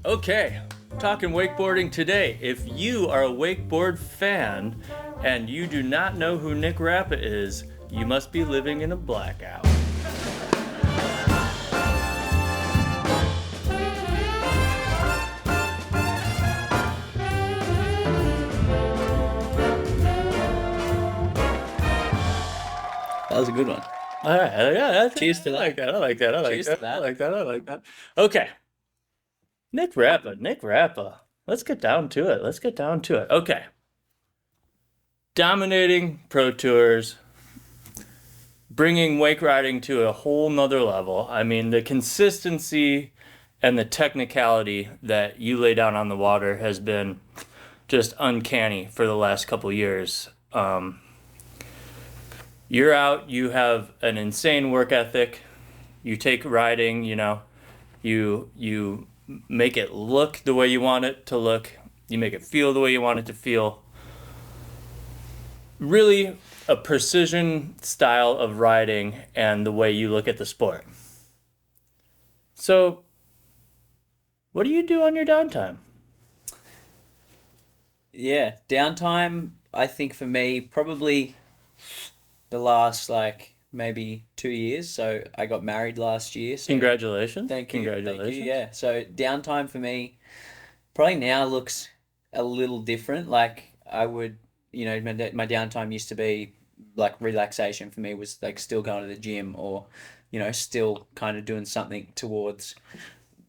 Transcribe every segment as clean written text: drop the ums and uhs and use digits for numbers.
Okay, talking wakeboarding today. If you are a wakeboard fan and you do not know who Nic Rapa is, you must be living in a blackout. That was a good one. All right, yeah, Cheers to I that. like that. I like that. I like Cheers that. to that. I like that. I like that. Okay, Nic Rapa. Nic Rapa. Let's get down to it. Let's get down to it. Okay. Dominating pro tours, bringing wake riding to a whole nother level. I mean, the consistency and the technicality that you lay down on the water has been just uncanny for the last couple years. You're out, you have an insane work ethic. You take riding, you make it look the way you want it to look. You make it feel the way you want it to feel. Really a precision style of riding and the way you look at the sport. So, what do you do on your downtime? Yeah, downtime, I think for me, probably the last maybe 2 years. So I got married last year. So Congratulations. thank you. Thank you. Congratulations. Yeah. So downtime for me probably now looks a little different. Like I would, my downtime used to be like relaxation for me was like still going to the gym or, still kind of doing something towards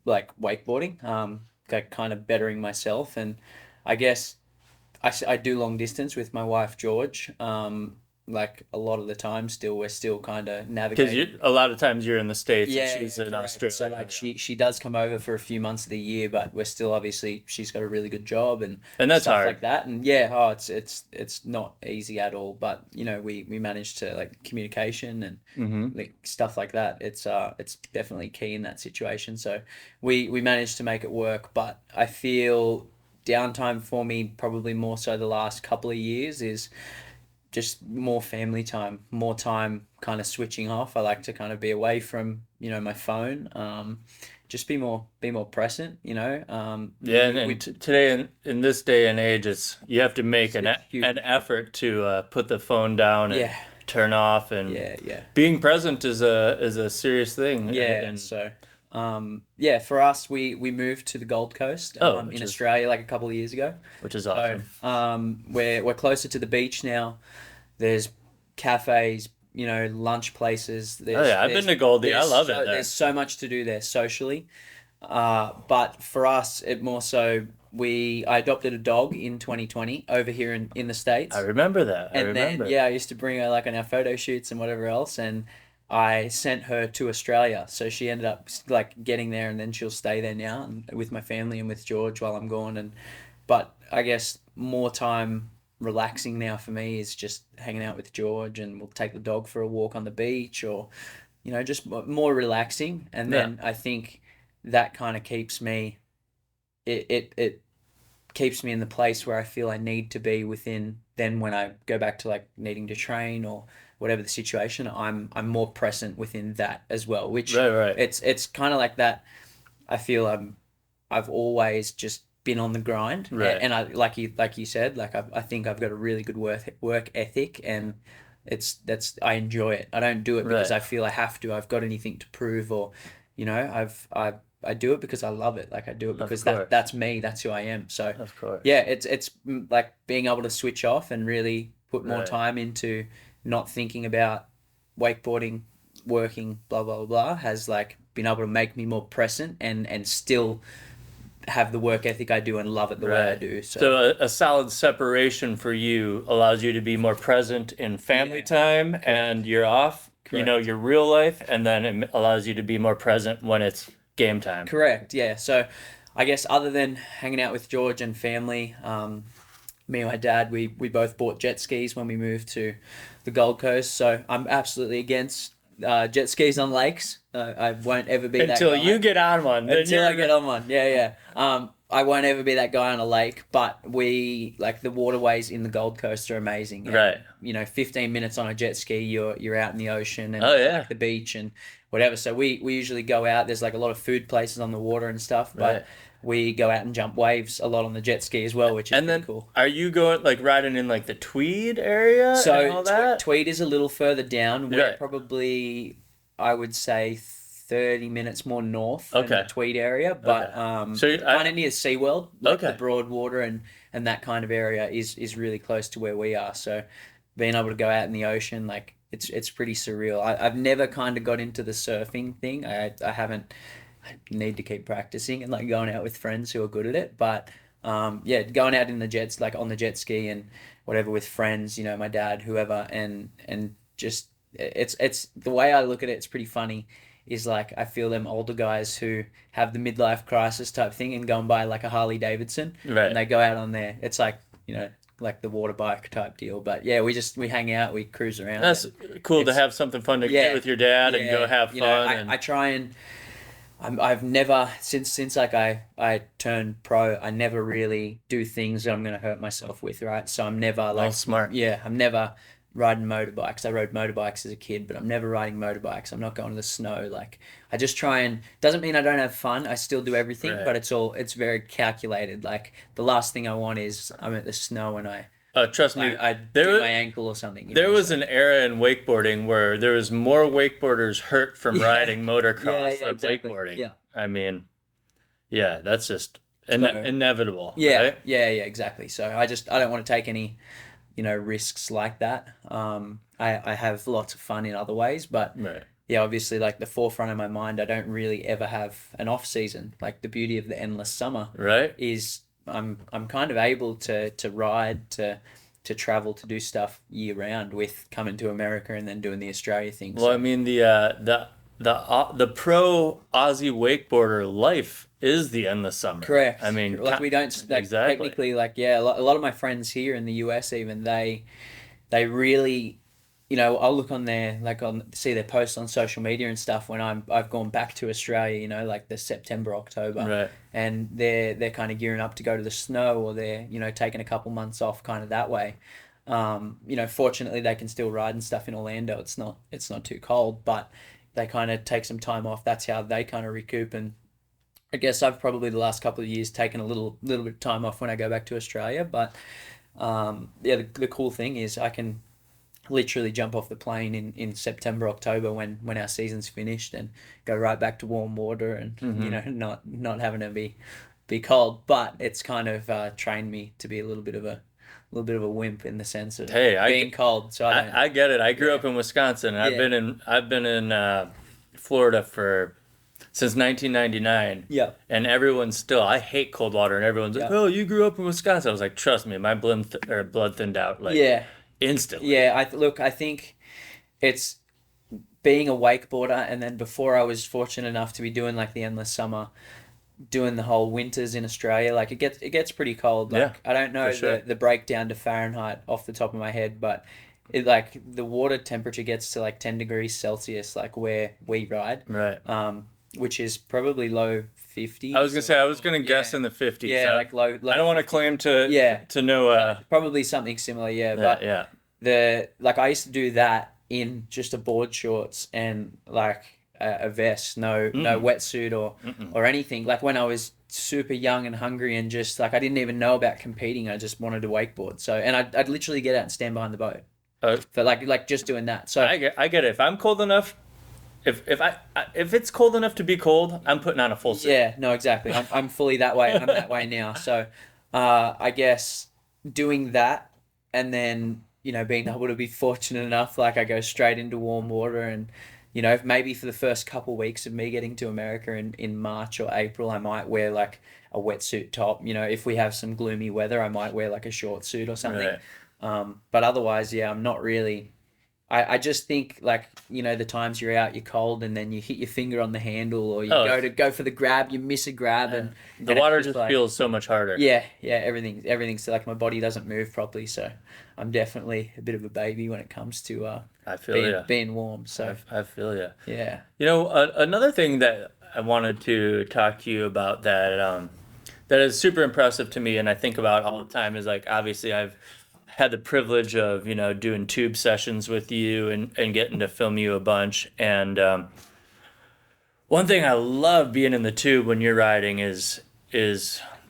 like wakeboarding, like kind of bettering myself. And I guess I do long distance with my wife, George. Like a lot of the time still, we're still kind of Because navigating. a lot of times you're in the States Yeah, and she's in correct. Australia. So like she does come over for a few months of the year, but we're still obviously she's got a really good job and And that's stuff hard. like that. And yeah, it's not easy at all. But we managed to like communication and Mm-hmm. like stuff like that. It's definitely key in that situation. So we managed to make it work. But I feel downtime for me probably more so the last couple of years is just more family time, more time kind of switching off. I like to kind of be away from, my phone. Just be more present, Yeah, and, we today in this day and age, you have to make it's huge. an effort to put the phone down and Yeah, turn off, and yeah, yeah. being present is a serious thing. Yeah, And so yeah, for us we moved to the Gold Coast which in is Australia like a couple of years ago. So awesome. we're closer to the beach now. There's cafes, lunch places. Oh yeah, I've been to Goldie. I love it there. There's so much to do there socially. But for us, it more so I adopted a dog in 2020 over here in the States. I remember that. I And then remember. yeah, I used to bring her like on our photo shoots and whatever else, and I sent her to Australia. So she ended up like getting there, and then she'll stay there now and with my family and with George while I'm gone. But I guess more time relaxing now for me is just hanging out with George, and we'll take the dog for a walk on the beach, or just more relaxing. And Yeah. then I think that kind of keeps me. It keeps me in the place where I feel I need to be within. Then when I go back to like needing to train or whatever the situation, I'm more present within that as well. Which Right, right. it's kind of like that. I feel I've always just been on the grind, Right. and I like you said, like I think I've got a really good work ethic, and I enjoy it. I don't do it because Right. I feel I have to. I've got anything to prove, or I do it because I love it. Like I do it Of because course. that's me. That's who I am. So Of course. yeah, it's like being able to switch off and really put more Right. time into not thinking about wakeboarding, working, blah blah blah blah, has like been able to make me more present and still have the work ethic I do and love it the way I Right. do. So So a solid separation for you allows you to be more present in family yeah, time and you're off, correct. your real life, and then it allows you to be more present when it's game time. Correct. Yeah. So I guess other than hanging out with George and family, me and my dad, we both bought jet skis when we moved to the Gold Coast. So I'm absolutely against jet skis on lakes. I won't ever be that Until guy you get on one, then until I you're get on one. Yeah, yeah. I won't ever be that guy on a lake, but we like the waterways in the Gold Coast are amazing. And, Right. 15 minutes on a jet ski, you're out in the ocean and Oh yeah. like the beach and whatever. So we usually go out. There's like a lot of food places on the water and stuff, but Right. we go out and jump waves a lot on the jet ski as well, which is And pretty then, cool. are you going like riding in like the Tweed area and So all that? Tweed is a little further down. We're Right. probably, I would say, 30 minutes more north than the Okay. Tweed area, but Okay. So kind of near SeaWorld, like the Okay. Broadwater and that kind of area is really close to where we are. So being able to go out in the ocean, like it's pretty surreal. I've never kind of got into the surfing thing. I haven't. I need to keep practicing and like going out with friends who are good at it, but yeah, going out in the jets, like on the jet ski and whatever with friends, my dad, whoever, and just it's the way I look at it. It's pretty funny. Is like I feel them older guys who have the midlife crisis type thing and go and buy like a Harley Davidson Right. and they go out on there. It's like like the water bike type deal. But yeah, we hang out, we cruise around. That's cool to It's- have something fun to Yeah, do with your dad and go have fun. I try and I've never since like I turned pro, I never really do things that I'm gonna hurt myself with, right? So I'm never Well, like smart. yeah, I'm never riding motorbikes. I rode motorbikes as a kid, but I'm never riding motorbikes. I'm not going to the snow. Like I just try and doesn't mean I don't have fun. I still do everything, Right. but it's very calculated. Like the last thing I want is I'm at the snow and I Trust me, I there do was my ankle or something. there was an era in wakeboarding where there was more wakeboarders hurt from Yeah. riding motocross Yeah, than exactly. wakeboarding. Yeah. I mean, yeah, that's just So- inevitable. Yeah, Right? yeah, exactly. So I don't want to take any, risks like that. I have lots of fun in other ways, but Right. yeah, obviously, like the forefront of my mind, I don't really ever have an off season. Like the beauty of the endless summer Right. is I'm kind of able to ride to travel to do stuff year round with coming to America and then doing the Australia thing. Well, I mean the pro Aussie wakeboarder life is the endless summer. Correct. I mean, like we don't like, exactly. technically like yeah, a lot of my friends here in the US even they really I'll look on their see their posts on social media and stuff when I've gone back to Australia, like the September, October. Right. And they're kind of gearing up to go to the snow or they're, taking a couple months off kind of that way. Fortunately they can still ride and stuff in Orlando. It's not too cold, but they kind of take some time off. That's how they kind of recoup. And I guess I've probably the last couple of years taken a little bit of time off when I go back to Australia. But yeah, the cool thing is I can literally jump off the plane in September, October when our season's finished and go right back to warm water and not having to be cold. But it's kind of trained me to be a little bit of a wimp in the sense of being cold. So I get it. I grew up in Wisconsin. I've been in Florida since 1999. Yeah. And everyone's still, I hate cold water, and everyone's like, "Oh, you grew up in Wisconsin." I was like, "Trust me, my blood thinned out like instantly." Yeah, I think it's being a wakeboarder, and then before I was fortunate enough to be doing like the endless summer, doing the whole winters in Australia. Like it gets pretty cold. Like Yeah, I don't know for sure. the breakdown to Fahrenheit off the top of my head, but it like the water temperature gets to like 10 degrees Celsius, like where we ride, Right. which is probably low 50s. I was gonna guess in the 50s. Yeah, like low. I don't want to claim to Yeah. to know. Probably something similar. Yeah, but Yeah. I used to do that in just a board shorts and like a vest, no wetsuit or anything. Like when I was super young and hungry and just like I didn't even know about competing, I just wanted to wakeboard. So and I'd literally get out and stand behind the boat for like just doing that. So I get it. If I'm cold enough, if it's cold enough to be cold, I'm putting on a full suit. yeah, no, exactly. I'm fully that way. I'm that way now. So I guess doing that and then being able to be fortunate enough, like I go straight into warm water and maybe for the first couple weeks of me getting to America in March or April, I might wear like a wetsuit top. If we have some gloomy weather, I might wear like a short suit or something. Right. But otherwise, yeah, I'm not really. I just think like the times you're out, you're cold, and then you hit your finger on the handle, or you go for the grab, you miss a grab, and the water just feels so much harder. Yeah, everything's like my body doesn't move properly, so I'm definitely a bit of a baby when it comes to I feel being warm. So I feel you. yeah. Another thing that I wanted to talk to you about that is super impressive to me, and I think about all the time is like obviously I've had the privilege of doing tube sessions with you and getting to film you a bunch. And one thing I love being in the tube when you're riding is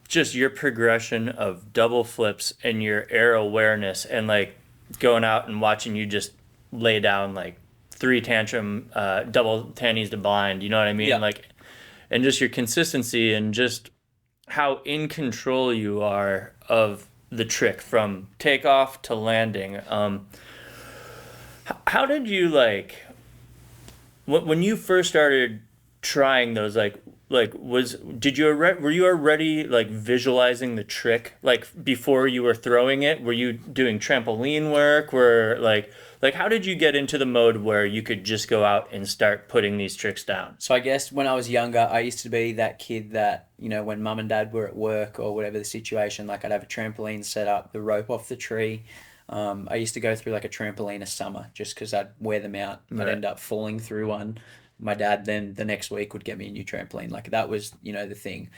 just your progression of double flips and your air awareness, and like going out and watching you just lay down like three tantrum double tannies to blind. You know what I mean? Yeah. Like, and just your consistency and just how in control you are of the trick from takeoff to landing. How did you like when you first started trying those? Were you already like visualizing the trick like before you were throwing it? Were you doing trampoline work? Were like how did you get into the mode where you could just go out and start putting these tricks down? So I guess when I was younger, I used to be that kid that, when mum and dad were at work or whatever the situation, like I'd have a trampoline set up, the rope off the tree. I used to go through like a trampoline a summer just because I'd wear them out. Right. I'd end up falling through one. My dad then the next week would get me a new trampoline. Like that was, the thing.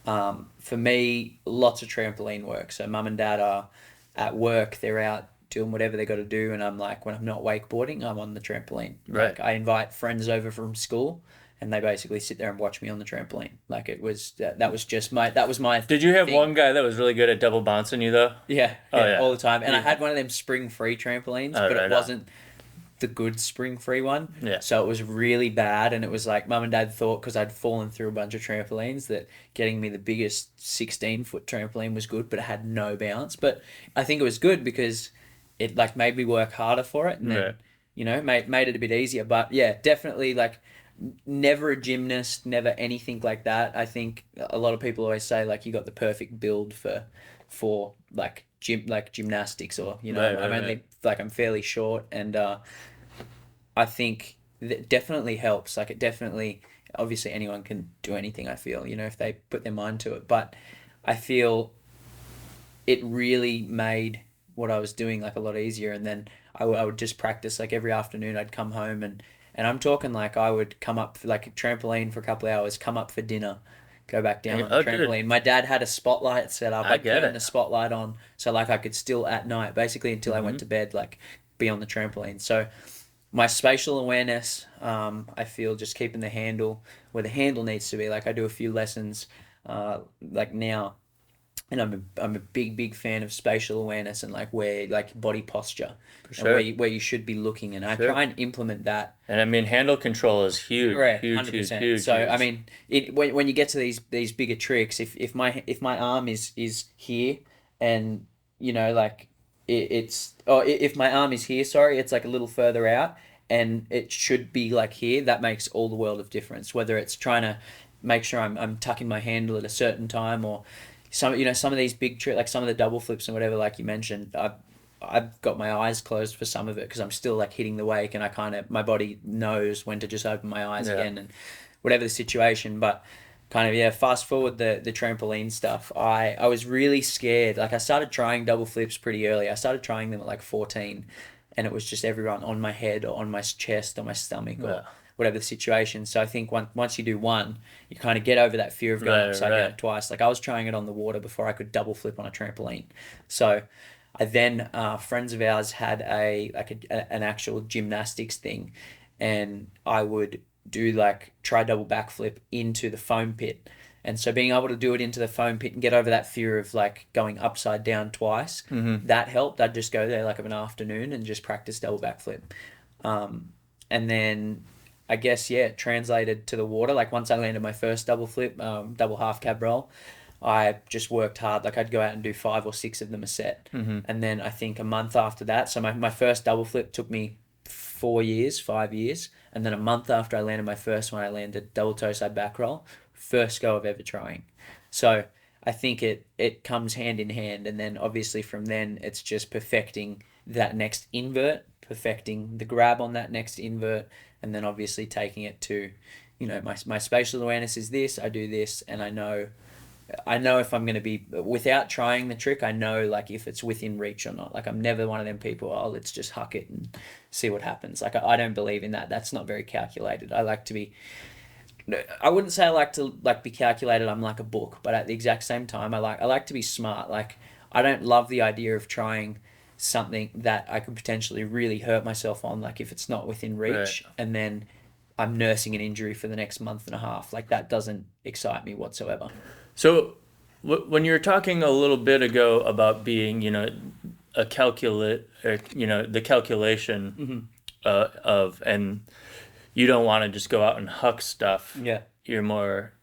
For me, lots of trampoline work. So mum and dad are at work, they're out doing whatever they got to do, and I'm like, when I'm not wakeboarding, I'm on the trampoline. Right. Like I invite friends over from school, and they basically sit there and watch me on the trampoline. Like it was that was my. Did you have thing. one guy that was really good at double bouncing you though? Yeah, Oh, yeah. all the time. And I Yeah. had one of them spring free trampolines, Oh, but right it on. wasn't the good spring free one. Yeah. So it was really bad, and it was like mum and dad thought because I'd fallen through a bunch of trampolines that getting me the biggest 16-foot trampoline was good, but it had no bounce. But I think it was good because it like made me work harder for it, and then Right. made it a bit easier. But yeah, definitely like never a gymnast, never anything like that. I think a lot of people always say like you got the perfect build for like gymnastics, or Right, right, I'm only right. like I'm fairly short, and I think that definitely helps. Like it definitely, obviously anyone can do anything. I feel if they put their mind to it, but I feel it really made what I was doing like a lot easier. And then I would just practice like every afternoon. I'd come home, and I'm talking like I would come up for like a trampoline for a couple of hours, come up for dinner, go back down on the Oh, dude. trampoline. My dad had a spotlight set up. I I'd get turn it. the spotlight on so like I could still at night, basically until I went to bed, like be on the trampoline. So my spatial awareness, I feel just keeping the handle where the handle needs to be. Like I do a few lessons, like now, and I'm a big fan of spatial awareness and like where like body posture and Sure. where you should be looking, and I Sure. try and implement that. And I mean, handle control is huge, Right, huge, 100%. huge, So huge. I mean, when you get to these bigger tricks, if my arm is here, and like if my arm is here, sorry, it's like a little further out, and it should be like here. That makes all the world of difference. Whether it's trying to make sure I'm tucking my handle at a certain time, or some of these big tricks, like some of the double flips and whatever, like you mentioned. I've got my eyes closed for some of it because I'm still like hitting the wake, and my body knows when to just open my eyes Yeah. again, and whatever the situation. But kind of, yeah, fast forward the trampoline stuff. I was really scared. Like I started trying double flips pretty early. I started trying them at like 14, and it was just everyone on my head or on my chest or my stomach or Yeah. whatever the situation. So I think once you do one, you kind of get over that fear of going Right, upside right. down twice. Like I was trying it on the water before I could double flip on a trampoline. So I then friends of ours had an actual gymnastics thing, and I would do like try double backflip into the foam pit. And so being able to do it into the foam pit and get over that fear of like going upside down twice, that helped. I'd just go there like of an afternoon and just practice double backflip. And then I guess, yeah, it translated to the water. Like once I landed my first double flip, double half cab roll, I just worked hard. Like I'd go out and do 5 or 6 of them a set. And then I think a month after that, so my first double flip took me 5 years. And then a month after I landed my first one, I landed double toe side back roll. First go of ever trying. So I think it comes hand in hand. And then obviously from then, it's just perfecting that next invert, perfecting the grab on that next invert, and then obviously taking it to, my spatial awareness is this, I do this, and I know if I'm going to be, without trying the trick, I know like if it's within reach or not. Like I'm never one of them people, oh, let's just huck it and see what happens. Like I don't believe in that. That's not very calculated. I like to be I wouldn't say I like to like be calculated. I'm like a book, but at the exact same time, I like to be smart. Like I don't love the idea of trying something that I could potentially really hurt myself on. Like if it's not within Right. reach, and then I'm nursing an injury for the next month and a half. Like that doesn't excite me whatsoever. So when you were talking a little bit ago about being, a calculate, or, the calculation Mm-hmm. of, and you don't want to just go out and huck stuff. Yeah. You're more,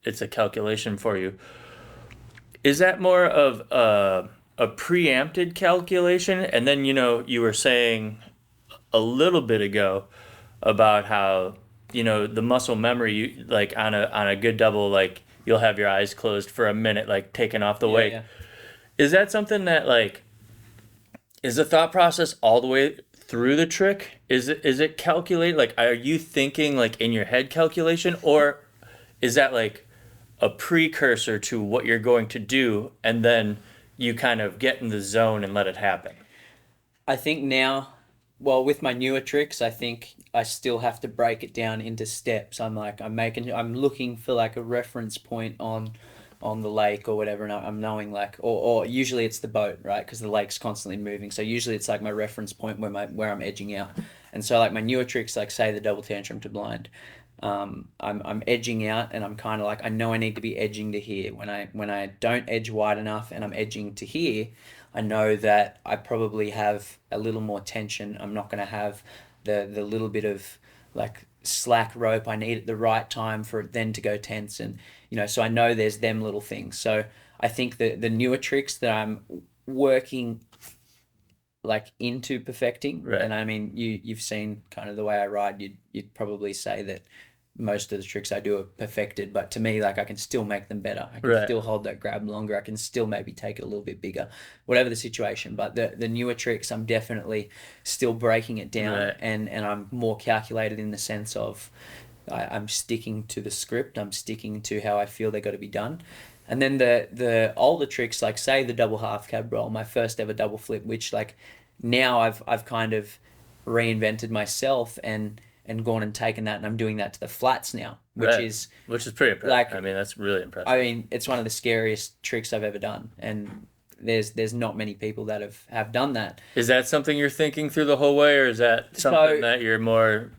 it's a calculation for you. Is that more of a preempted calculation? And then, you were saying a little bit ago about how, the muscle memory, you like on a good double, like you'll have your eyes closed for a minute, like taking off the Yeah, weight. yeah. Is that something that like is the thought process all the way through the trick? Is it calculated? Like, are you thinking like in your head calculation, or is that like a precursor to what you're going to do, and then you kind of get in the zone and let it happen? I think now, well, with my newer tricks, I think I still have to break it down into steps. I'm looking for like a reference point on the lake or whatever, and I'm knowing like, or usually it's the boat, right? Because the lake's constantly moving. So usually it's like my reference point where I'm edging out. And so like my newer tricks, like say the double tantrum to blind, I'm edging out, and I'm kind of like I know I need to be edging to here. When I don't edge wide enough and I'm edging to here, I know that I probably have a little more tension. I'm not going to have the little bit of like slack rope I need at the right time for it then to go tense, and so I know there's them little things. So I think the newer tricks that I'm working like into perfecting, Right. and I mean you've seen kind of the way I ride, you'd probably say that most of the tricks I do are perfected, but to me, like I can still make them better. I can Right. still hold that grab longer. I can still maybe take it a little bit bigger, whatever the situation. But the newer tricks, I'm definitely still breaking it down, Right. and I'm more calculated in the sense of I'm sticking to the script. I'm sticking to how I feel they got to be done. And then the older tricks, like say the double half cab roll, my first ever double flip, which like now I've kind of reinvented myself and gone and taken that, and I'm doing that to the flats now, which Right. is Which is pretty impressive. like I mean, that's really I impressive. mean it's one of the scariest tricks I've ever done, and there's not many people that have done that. Is that something you're thinking through the whole way, or is that something So that you're more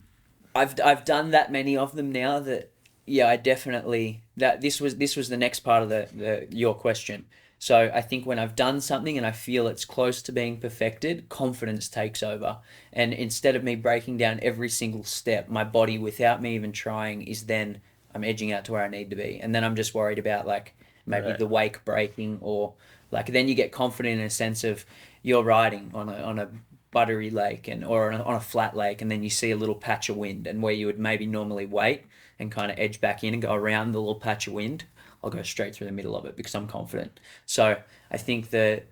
I've done that many of them now that yeah, I definitely that this was the next part of the your question. So I think when I've done something and I feel it's close to being perfected, confidence takes over. And instead of me breaking down every single step, my body without me even trying is then I'm edging out to where I need to be. And then I'm just worried about like maybe right? the wake breaking, or like then you get confident in a sense of you're riding on a buttery lake and or on a flat lake, and then you see a little patch of wind, and where you would maybe normally wait and kind of edge back in and go around the little patch of wind, I'll go straight through the middle of it because I'm confident. So I think the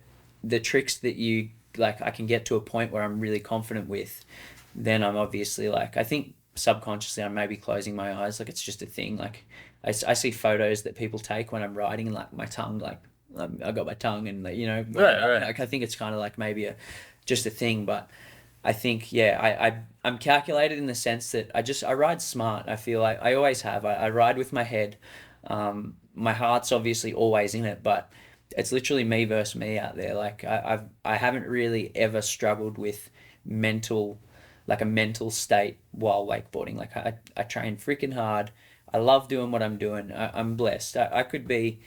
tricks that you like I can get to a point where I'm really confident with, then I'm obviously like I think subconsciously I'm maybe closing my eyes, like it's just a thing. Like I see photos that people take when I'm riding, and like my tongue, like I got my tongue, and like, Right, right. like I think it's kind of like maybe a just a thing. But I think yeah, I'm calculated in the sense that I ride smart. I feel like I always have. I ride with my head. My heart's obviously always in it, but it's literally me versus me out there. Like I haven't really ever struggled with mental, like a mental state while wakeboarding. Like I train freaking hard. I love doing what I'm doing. I'm blessed. I could be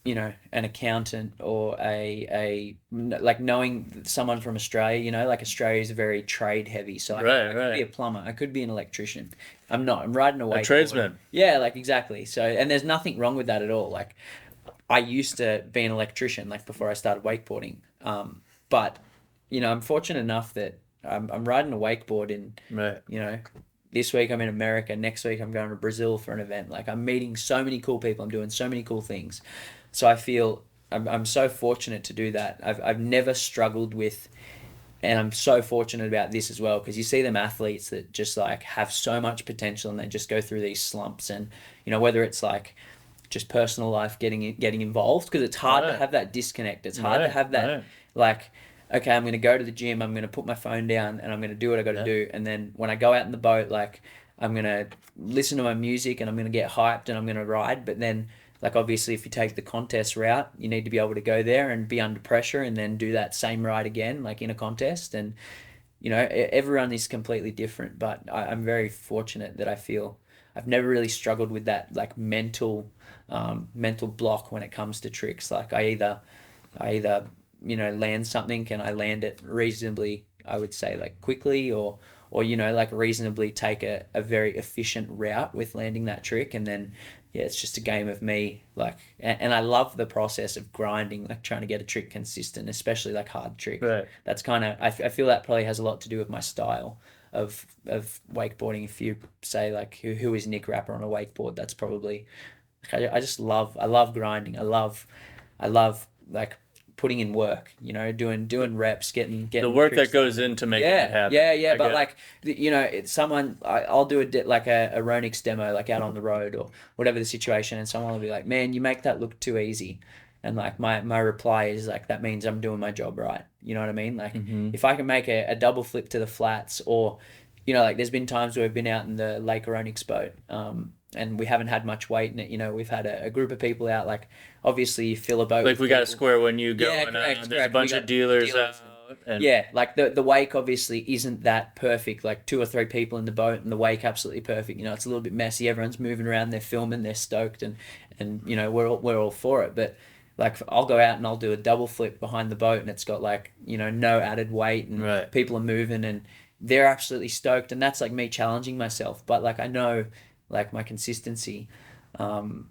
an accountant or a like knowing someone from Australia, like Australia is very trade heavy. So Right, I could be right. a plumber, I could be an electrician. I'm not. I'm riding a A wakeboard. tradesman. Yeah, like exactly. So, and there's nothing wrong with that at all. Like I used to be an electrician, like before I started wakeboarding. But I'm fortunate enough that I'm riding a wakeboard in, Right. you know, this week I'm in America. Next week I'm going to Brazil for an event. Like I'm meeting so many cool people. I'm doing so many cool things. So I feel I'm so fortunate to do that. I've never struggled with, and I'm so fortunate about this as well, because you see them athletes that just like have so much potential and they just go through these slumps, and whether it's like just personal life getting involved, because it's hard to Right. have that disconnect. It's hard to Right. have that Right. like, okay, I'm going to go to the gym, I'm going to put my phone down and I'm going to do what I got to Yeah. do, and then when I go out in the boat, like I'm gonna listen to my music and I'm gonna get hyped and I'm gonna ride. But then, like, obviously, if you take the contest route, you need to be able to go there and be under pressure and then do that same ride again, like in a contest. And everyone is completely different. But I'm very fortunate that I feel I've never really struggled with that like mental block when it comes to tricks. Like I either land something and I land it reasonably, I would say, like quickly, or like reasonably take a very efficient route with landing that trick. And then yeah, it's just a game of me, like, and I love the process of grinding, like trying to get a trick consistent, especially like hard tricks. Right. That's kind of, I feel that probably has a lot to do with my style of wakeboarding. If you say like who is Nic Rapa on a wakeboard, that's probably, I love grinding. I love like putting in work, doing reps, getting The work tricks that goes into making yeah, it happen. yeah. I But get it. like, it's someone, I'll do like a Ronix demo, like out on the road or whatever the situation, and someone will be like, "Man, you make that look too easy," and like my reply is like, "That means I'm doing my job right." You know what I mean? Like, Mm-hmm. if I can make a double flip to the flats, or like there's been times where we've been out in the Lake Ronix boat, and we haven't had much weight in it. We've had a group of people out. Like, obviously, you fill a boat Like with we got a people. square when you go, Yeah, and correct, there's a correct. We bunch of got dealers dealers out, and yeah, like the wake obviously isn't that perfect. Like two or three people in the boat and the wake absolutely perfect. It's a little bit messy. Everyone's moving around. They're filming. They're stoked, and we're all for it. But like I'll go out and I'll do a double flip behind the boat, and it's got like no added weight, and right. people are moving, and they're absolutely stoked. And that's like me challenging myself. But like I know, like my consistency, um,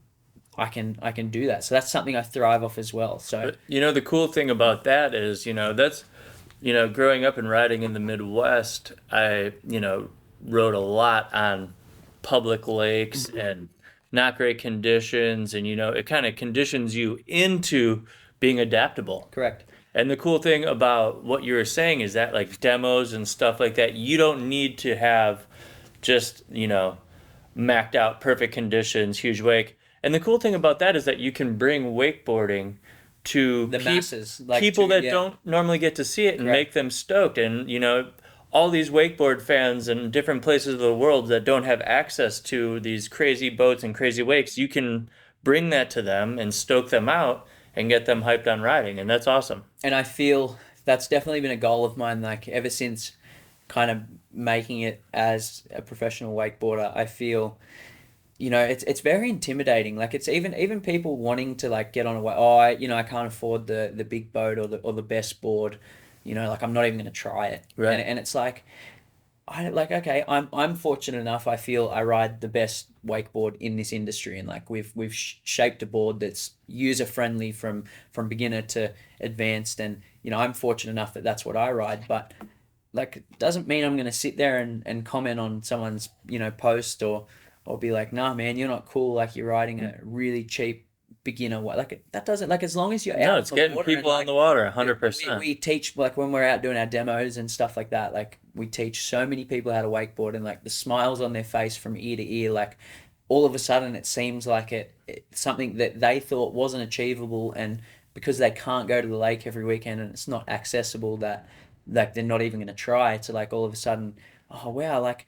I can do that. So that's something I thrive off as well. So But the cool thing about that is, that's growing up and riding in the Midwest, I rode a lot on public lakes and not great conditions, and it kind of conditions you into being adaptable. correct. And the cool thing about what you were saying is that like demos and stuff like that, you don't need to have just, macked out perfect conditions, huge wake. And the cool thing about that is that you can bring wakeboarding to The masses, like people that yeah. don't normally get to see it and Correct. make them stoked. And, all these wakeboard fans in different places of the world that don't have access to these crazy boats and crazy wakes, you can bring that to them and stoke them out and get them hyped on riding. And that's awesome. And I feel that's definitely been a goal of mine, like ever since kind of making it as a professional wakeboarder. I feel it's very intimidating. Like it's even people wanting to like get on a wave. Oh, I can't afford the big boat or the best board. Like I'm not even going to try it. Right. And it's like okay, I'm fortunate enough. I feel I ride the best wakeboard in this industry, and like we've shaped a board that's user friendly from beginner to advanced, and I'm fortunate enough that that's what I ride. But like it doesn't mean I'm gonna sit there and comment on someone's post or be like, nah, man, you're not cool. Like you're riding a really cheap beginner way. Like that doesn't, like, as long as you're No, out it's on the getting water and, people on like, the water, we 100%. teach, like when we're out doing our demos and stuff like that, like we teach so many people how to wakeboard, and like the smiles on their face from ear to ear, like all of a sudden it seems like it's something that they thought wasn't achievable, and because they can't go to the lake every weekend and it's not accessible, that like they're not even going to try, to like all of a sudden, oh wow, like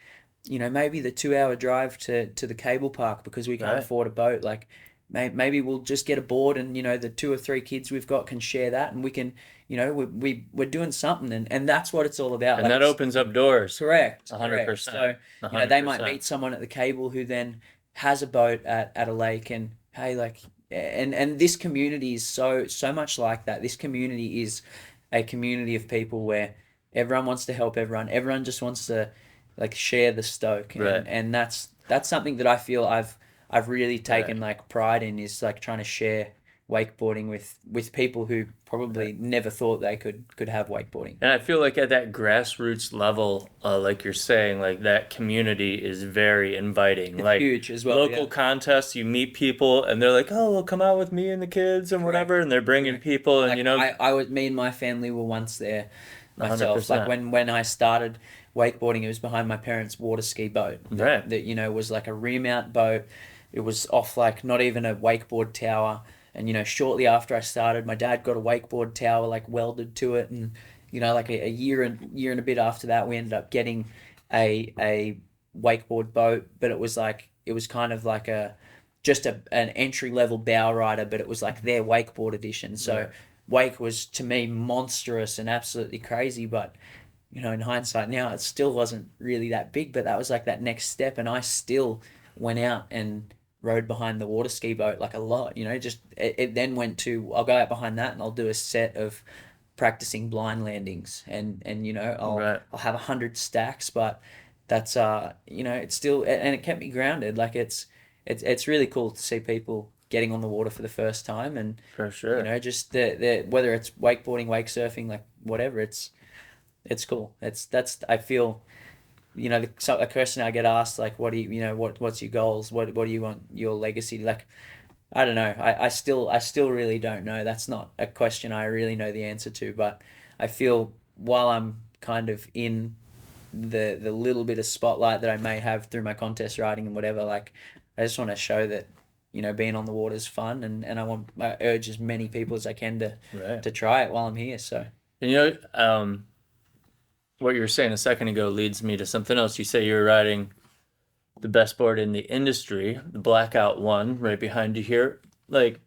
maybe the 2 hour drive to the cable park because we can't Right. afford a boat, like maybe we'll just get a board, and the two or three kids we've got can share that, and we can we're doing something, and that's what it's all about. And Like that it's opens up doors. correct, correct. 100%. So they might 100%. meet someone at the cable who then has a boat at a lake, and hey, like, and this community is so much like that. This community is a community of people where everyone wants to help everyone. Everyone just wants to like share the stoke, Right. and that's something that I feel I've really taken like pride in, is like trying to share wakeboarding with people who probably never thought they could have wakeboarding. And I feel like at that grassroots level, like you're saying, like that community is very inviting. It's Like huge as well. local Yeah. contests, you meet people and they're like, "Oh, well, come out with me and the kids and whatever," and they're bringing Correct. people, and Like me and my family were once there myself. Like 100%. when I started wakeboarding, it was behind my parents' water ski boat. Right. That was like a remount boat. It was off like not even a wakeboard tower. And shortly after I started, my dad got a wakeboard tower like welded to it, and like a year and a bit after that, we ended up getting a wakeboard boat, but it was kind of like an entry level bow rider, but it was like their wakeboard edition. So Right. wake was to me monstrous and absolutely crazy, but in hindsight now, it still wasn't really that big, but that was like that next step. And I still went out and rode behind the water ski boat like a lot, just it then went to, I'll go out behind that and I'll do a set of practicing blind landings and Right. I'll have 100 stacks, but that's it's still, and it kept me grounded. Like it's really cool to see people getting on the water for the first time, and For sure. just the whether it's wakeboarding, wake surfing, like whatever, it's cool. That's I feel, so a question I get asked, like, what do what's your goals? What do you want your legacy? Like, I don't know. I still really don't know. That's not a question I really know the answer to. But I feel while I'm kind of in the little bit of spotlight that I may have through my contest riding and whatever, like, I just want to show that being on the water is fun, and I urge as many people as I can Right. to try it while I'm here. So And what you were saying a second ago leads me to something else. You say you were riding the best board in the industry, the Blackout one, right behind you here. Like,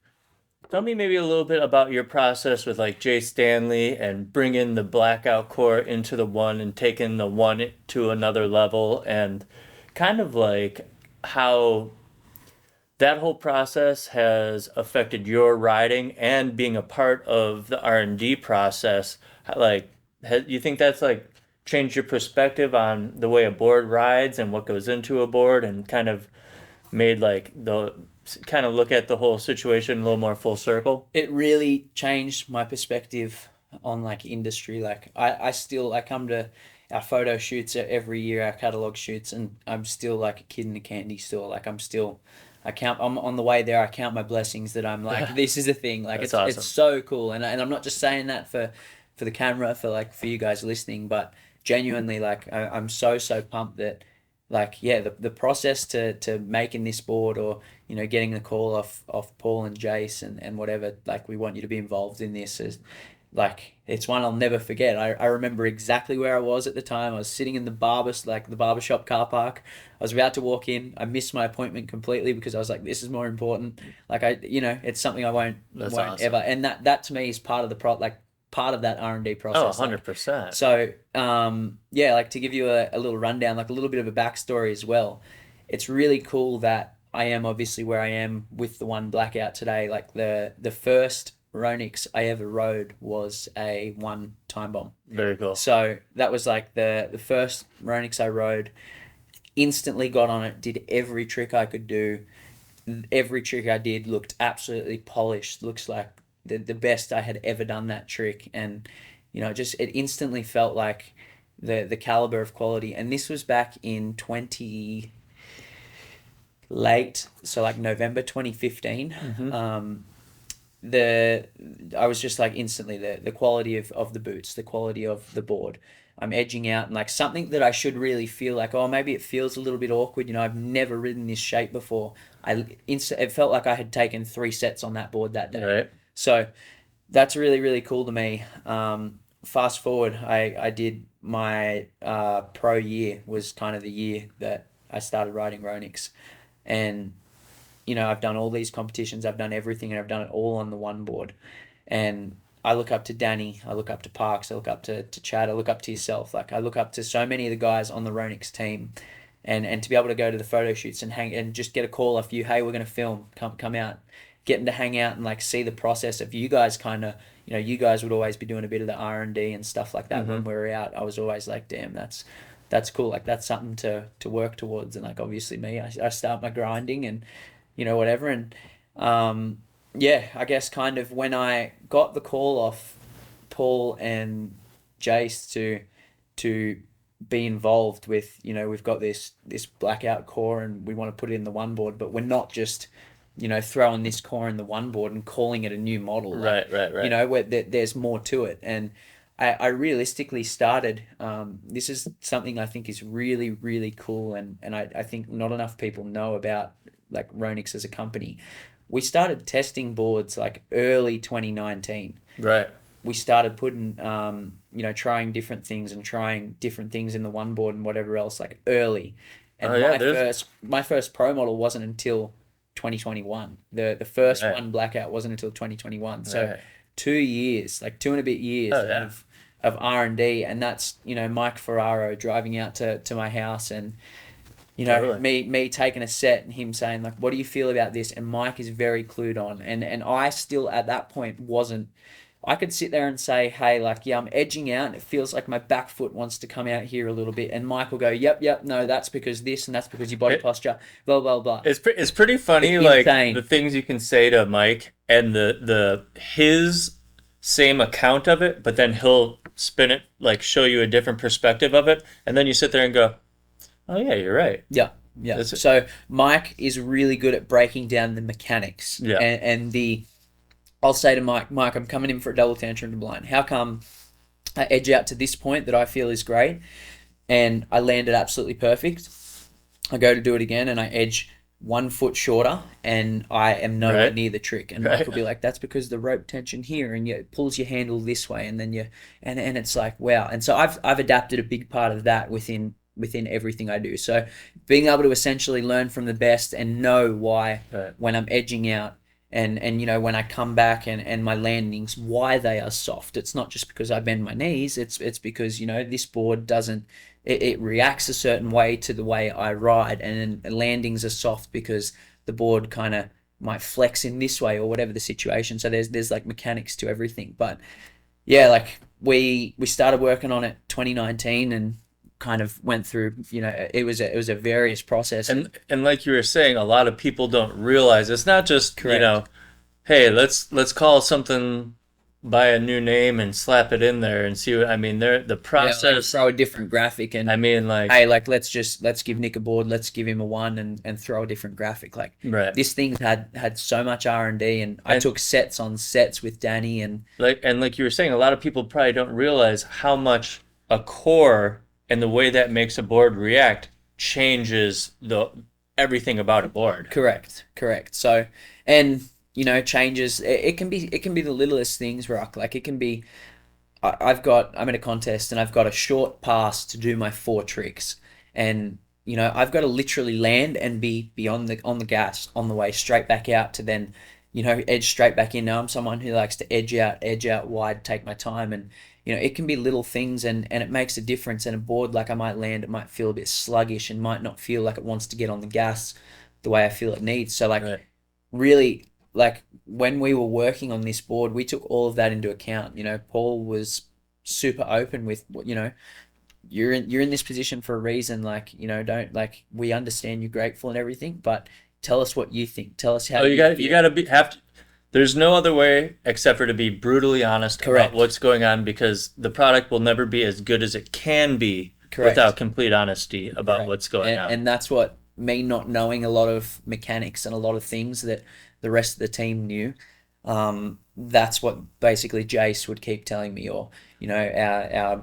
tell me maybe a little bit about your process with like Jay Stanley and bringing the Blackout core into the one and taking the one to another level, and kind of like how that whole process has affected your riding and being a part of the R&D process. Like, you think that's like changed your perspective on the way a board rides and what goes into a board, and kind of made like the kind of look at the whole situation a little more full circle? it really changed my perspective on like industry. Like I come to our photo shoots every year, our catalog shoots, and I'm still like a kid in a candy store. Like I'm on the way there. I count my blessings that I'm like, this is a thing. Like That's it's awesome. so cool, and I'm not just saying that for the camera, for you guys listening, but genuinely, like I'm so pumped that, like, yeah, the process to making this board, or getting the call off Paul and Jace and whatever, like, we want you to be involved in this, is like, it's one I'll never forget. I remember exactly where I was at the time. I was sitting in the barbershop car park. I was about to walk in. I missed my appointment completely because I was like, this is more important. Like, it's something I won't That's won't ever. awesome. And that to me is part of part of that R&D Oh, process. Like, 100%. so yeah, like, to give you a little rundown, like a little bit of a backstory as well. It's really cool that I am obviously where I am with the one Blackout today. Like, the first Ronix I ever rode was a one time bomb. Very cool. So that was like the first Ronix I rode. Instantly got on it, did every trick I could do. Every trick I did looked absolutely polished. Looks like the best I had ever done that trick, and it instantly felt like the caliber of quality. And this was back in 20 late, so like November 2015. Mm-hmm. The I was just like, instantly, the quality of the boots, the quality of the board. I'm edging out, and like, something that I should really feel like, oh, maybe it feels a little bit awkward. I've never ridden this shape before. It felt like I had taken 3 sets on that board that day. Right. So that's really, really cool to me. Fast forward, I did my pro year, was kind of the year that I started riding Ronix, and I've done all these competitions, I've done everything, and I've done it all on the one board. And I look up to Danny, I look up to Parks, I look up to Chad, I look up to yourself. Like, I look up to so many of the guys on the Ronix team, and to be able to go to the photo shoots and hang and just get a call off you, hey, we're gonna film, come out, getting to hang out and like see the process of you guys. Kind of, you guys would always be doing a bit of the R&D and stuff like that. Mm-hmm. When we were out, I was always like, damn, that's cool. Like, that's something to work towards. And like, obviously me, I start my grinding and whatever. And yeah, I guess kind of when I got the call off Paul and Jace to be involved with, we've got this Blackout core and we want to put it in the one board, but we're not just throwing this core in the one board and calling it a new model. Like, Right. where there's more to it. And I realistically started, this is something I think is really, really cool, and I think not enough people know about, like, Ronix as a company. We started testing boards like early 2019. Right. We started putting, trying different things and trying different things in the one board and whatever else, like, early. And Oh yeah, my first pro model wasn't until 2021. The first right, one blackout wasn't until 2021. So right. 2 years, like 2 and a bit years Oh yeah, of R&D, and that's, Mike Ferraro driving out to my house, and totally. me taking a set and him saying like, what do you feel about this? And Mike is very clued on, and I still at that point wasn't. I could sit there and say, hey, like, yeah, I'm edging out and it feels like my back foot wants to come out here a little bit. And Mike will go, yep, no, that's because this and that's because your body It, posture, blah, blah, blah. it's pretty funny, like the Insane. things you can say to Mike and the his same account of it, but then he'll spin it, like show you a different perspective of it, and then you sit there and go, oh yeah, you're right. Yeah. Yeah. That's it. So Mike is really good at breaking down the mechanics. Yeah. And I'll say to Mike, I'm coming in for a double tantrum to blind. How come I edge out to this point that I feel is great and I landed absolutely perfect? I go to do it again and I edge 1 foot shorter and I am nowhere Right. near the trick. And Right. Mike will be like, that's because the rope tension here and it pulls your handle this way, and then and it's like, wow. And so I've adapted a big part of that within everything I do. So being able to essentially learn from the best and know why Right. when I'm edging out and when I come back and my landings, why they are soft. It's not just because I bend my knees, it's because this board doesn't, it reacts a certain way to the way I ride, and then landings are soft because the board kind of might flex in this way or whatever the situation. So there's like mechanics to everything. But yeah, like we started working on it 2019 and kind of went through, it was a various process. And like you were saying, a lot of people don't realize it's not just Correct. hey, let's call something by a new name and slap it in there and see what I mean. There the Yeah, like process. throw a different graphic and I mean, like hey, like let's give Nick a board, let's give him a one and throw a different graphic. Like right. this thing had so much R&D, and I And took sets on sets with Danny, and like you were saying, a lot of people probably don't realize how much a core and the way that makes a board react changes the everything about a board. correct. So, and changes. It can be the littlest things, Rock. Like it can be. I'm in a contest and I've got a short pass to do my 4 tricks, and I've got to literally land and be on the gas on the way straight back out to then edge straight back in. Now I'm someone who likes to edge out wide, take my time, and it can be little things, and it makes a difference. And a board, like I might land, it might feel a bit sluggish and might not feel like it wants to get on the gas the way I feel it needs. So like Right. really, like when we were working on this board, we took all of that into account. Paul was super open with you're in this position for a reason. Like don't, like, we understand you're grateful and everything, but tell us what you think. Tell us how Oh, you feel. got to be have to. There's no other way except for to be brutally honest about Correct. what's going on, because the product will never be as good as it can be Correct. without complete honesty about Correct. what's going on. And that's what, me not knowing a lot of mechanics and a lot of things that the rest of the team knew. That's what basically Jace would keep telling me, or our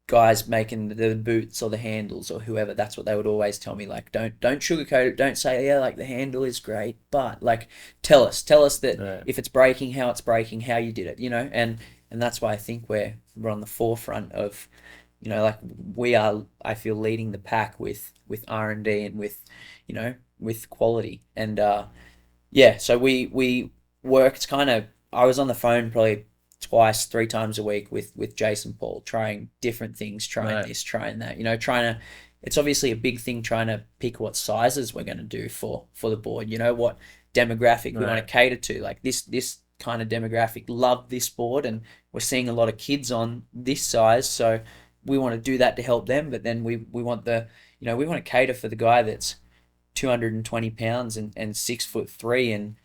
guys making the boots or the handles or whoever. That's what they would always tell me. Like, don't sugarcoat it. Don't say, yeah, like the handle is great, but like tell us that Right. if it's breaking, how it's breaking, how you did it. And that's why I think we're on the forefront of, like we are. I feel leading the pack with R&D and with quality. And yeah, so we worked kind of. I was on the phone probably twice, 3 times a week with Jason Paul, trying different things, trying Right. this, trying that. Trying to. It's obviously a big thing trying to pick what sizes we're going to do for the board. What demographic we want Right. to cater to. Like this kind of demographic love this board, and we're seeing a lot of kids on this size, so we want to do that to help them. But then we want we want to cater for the guy that's 220 pounds and 6'3", and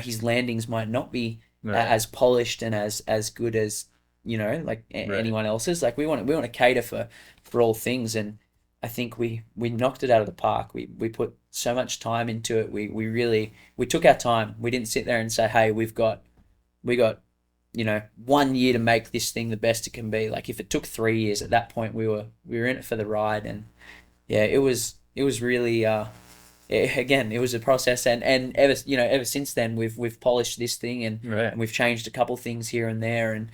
his landings might not be Right. as polished and as good as like Right. anyone else's. Like we want to cater for all things, and I think we knocked it out of the park. We put so much time into it. We really took our time. We didn't sit there and say, hey, we got 1 year to make this thing the best it can be. Like if it took 3 years, at that point we were in it for the ride. And yeah, it was really again, it was a process, and ever since then we've polished this thing, and Right. and we've changed a couple things here and there, and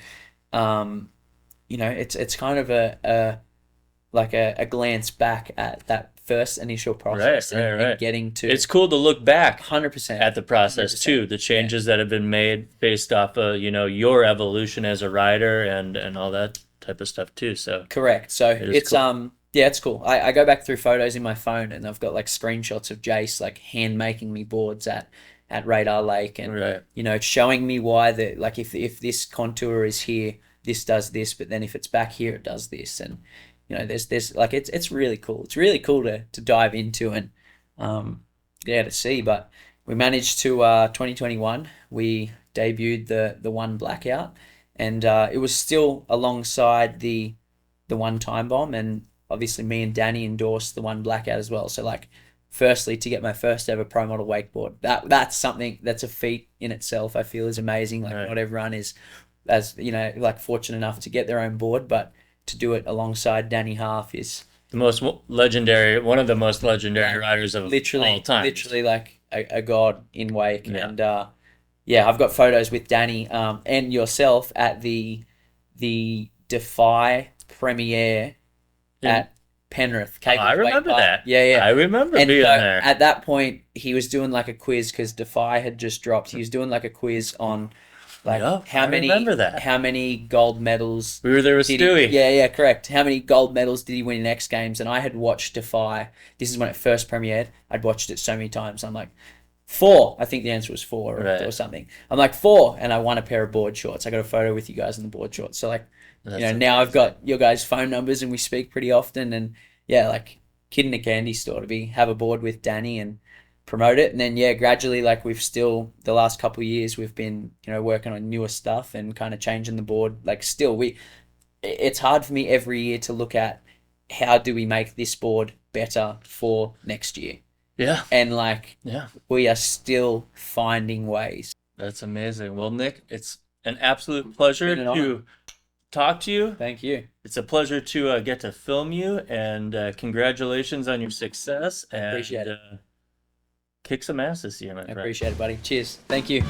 it's kind of a glance back at that first initial process and getting to. It's cool to look back 100% at the process 100%. too, the changes that have been made based off of, you know, your evolution as a rider and all that type of stuff too. So correct. So it's cool. yeah, it's cool. I go back through photos in my phone and I've got like screenshots of Jace like hand making me boards at Radar Lake and you know, showing me why the like if this contour is here, this does this, but then if it's back here, it does this. And you know, there's like it's really cool. It's really cool to dive into and yeah, to see. But we managed to 2021 we debuted the one blackout, and it was still alongside the one time bomb, and obviously me and Danny endorsed the one blackout as well. So like, firstly, to get my first ever pro model wakeboard, that's something that's a feat in itself. I feel is amazing. Like not everyone is, as you know, like fortunate enough to get their own board, but to do it alongside Danny Half is the most legendary, one of the most legendary riders of all time. Literally like a god in wake. And yeah, I've got photos with Danny and yourself at the Defy premiere at Penrith. I remember that. Yeah. I remember being there. At that point, he was doing like a quiz because Defy had just dropped. He was doing like a quiz on like how many gold medals. We were there with Stewie. Yeah, correct. How many gold medals did he win in X Games? And I had watched Defy. This is when it first premiered. I'd watched it so many times. I'm like, 4. I think the answer was 4 or something. I'm like 4, and I won a pair of board shorts. I got a photo with you guys in the board shorts. So like, that's, you know, now I've got your guys' phone numbers and we speak pretty often. And yeah, like kid in a candy store to have a board with Danny and promote it. And then yeah, gradually, like we've still the last couple of years we've been, you know, working on newer stuff and kind of changing the board. Like still it's hard for me every year to look at how do we make this board better for next year. Yeah. And like we are still finding ways. That's amazing. Well, Nic, it's an absolute pleasure to talk to you. Thank you. It's a pleasure to get to film you, and congratulations on your success. I appreciate it. Kick some ass this year, my friend. I appreciate it, buddy. Cheers. Thank you.